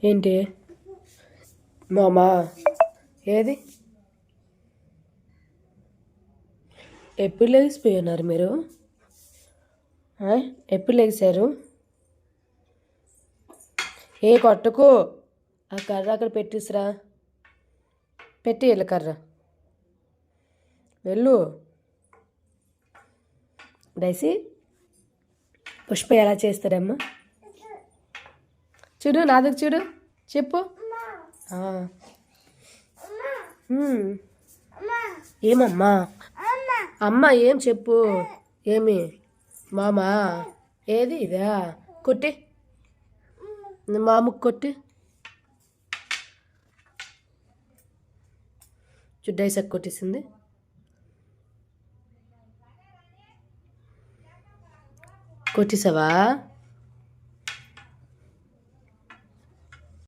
ఏంటి మామా? ఏది? ఎప్పుడు లేచిపోయినారు మీరు? ఎప్పుడు లేచారు? కొట్టుకో. ఆ కర్ర అక్కడ పెట్టిసిరా. పెట్టి వెళ్ళు కర్ర. వెళ్ళు. డైసీ, పుష్ప ఎలా చేస్తారమ్మా? చూడు, నా దగ్గర చూడు, చెప్పు. ఏమమ్మా? అమ్మ ఏం చెప్పు? ఏమి మామా? ఏది ఇదా? కొట్టి మామకు కొట్టి. చుడ్డైసక్ కొట్టేసింది. కొట్టేసావా?